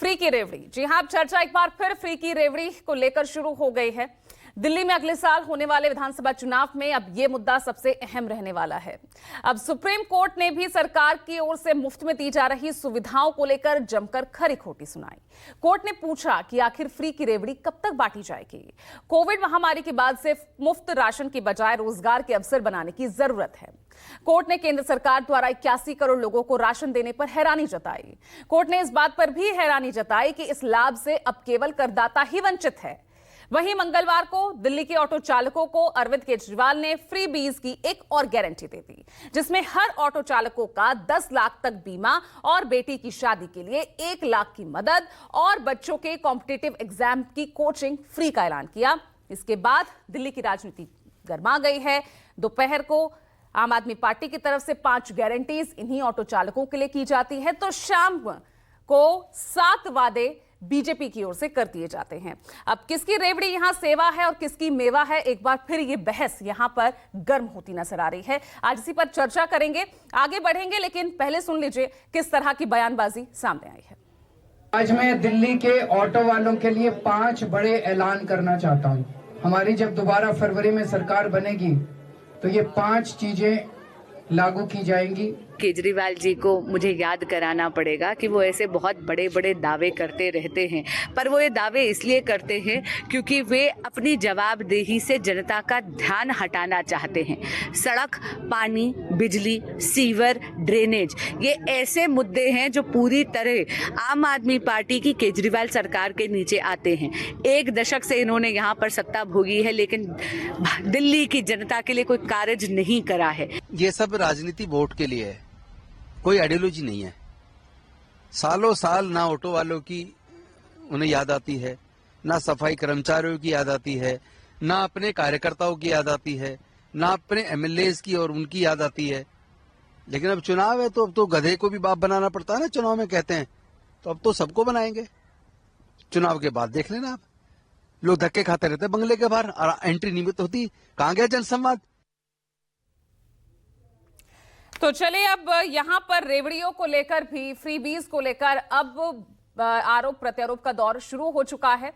Free की रेवड़ी। जी हां, अब चर्चा एक बार फिर फ्री की रेवड़ी को लेकर शुरू हो गई है। दिल्ली में अगले साल होने वाले विधानसभा चुनाव में अब यह मुद्दा सबसे अहम रहने वाला है। अब सुप्रीम कोर्ट ने भी सरकार की ओर से मुफ्त में दी जा रही सुविधाओं को लेकर जमकर खरी खोटी सुनाई। कोर्ट ने पूछा कि आखिर फ्री की रेवड़ी कब तक बांटी जाएगी। कोविड महामारी के बाद से मुफ्त राशन की बजाय रोजगार के अवसर बनाने की जरूरत है। कोर्ट ने केंद्र सरकार द्वारा 81 करोड़ लोगों को राशन देने पर हैरानी जताई। कोर्ट ने इस बात पर भी हैरानी जताई कि इस लाभ से अब केवल करदाता ही वंचित है। वहीं मंगलवार को दिल्ली के ऑटो चालकों को अरविंद केजरीवाल ने फ्री बीज की एक और गारंटी दे दी, जिसमें हर ऑटो चालकों का 10 लाख तक बीमा और बेटी की शादी के लिए 1 लाख की मदद और बच्चों के कॉम्पिटिटिव एग्जाम की कोचिंग फ्री का ऐलान किया। इसके बाद दिल्ली की राजनीति गर्मा गई है। दोपहर को आम आदमी पार्टी की तरफ से 5 गारंटीज इन्हीं ऑटो चालकों के लिए की जाती है, तो शाम को 7 वादे बीजेपी की ओर से कर दिए जाते हैं। अब किसकी रेवड़ी यहां सेवा है और किसकी मेवा है, एक बार फिर ये बहस यहां पर गर्म होती नजर आ रही है। आज इसी पर चर्चा करेंगे, आगे बढ़ेंगे, लेकिन पहले सुन लीजिए किस तरह की बयानबाजी सामने आई है। आज मैं दिल्ली के ऑटो वालों के लिए 5 बड़े ऐलान करना चाहता हूं। हमारी जब दोबारा फरवरी में सरकार बनेगी तो ये 5 चीजें लागू की जाएंगी। केजरीवाल जी को मुझे याद कराना पड़ेगा कि वो ऐसे बहुत बड़े बड़े दावे करते रहते हैं, पर वो ये दावे इसलिए करते हैं क्योंकि वे अपनी जवाबदेही से जनता का ध्यान हटाना चाहते हैं। सड़क, पानी, बिजली, सीवर, ड्रेनेज, ये ऐसे मुद्दे हैं जो पूरी तरह आम आदमी पार्टी की केजरीवाल सरकार के नीचे आते हैं। 1 दशक से इन्होंने यहाँ पर सत्ता भोगी है, लेकिन दिल्ली की जनता के लिए कोई कार्य नहीं करा है। ये सब राजनीति वोट के लिए है, कोई आइडियोलॉजी नहीं है। सालों साल ना ऑटो वालों की उन्हें याद आती है, ना सफाई कर्मचारियों की याद आती है, ना अपने कार्यकर्ताओं की याद आती है, ना अपने एमएलए की और उनकी याद आती है। लेकिन अब चुनाव है तो अब तो गधे को भी बाप बनाना पड़ता है ना, चुनाव में कहते हैं, तो अब तो सबको बनाएंगे। चुनाव के बाद देख लेना आप, लोग धक्के खाते रहते बंगले के बाहर और एंट्री नियमित होती। कहां गया जनसंवाद? तो चलिए, अब यहां पर रेवड़ियों को लेकर भी, फ्रीबीज को लेकर अब आरोप प्रत्यारोप का दौर शुरू हो चुका है।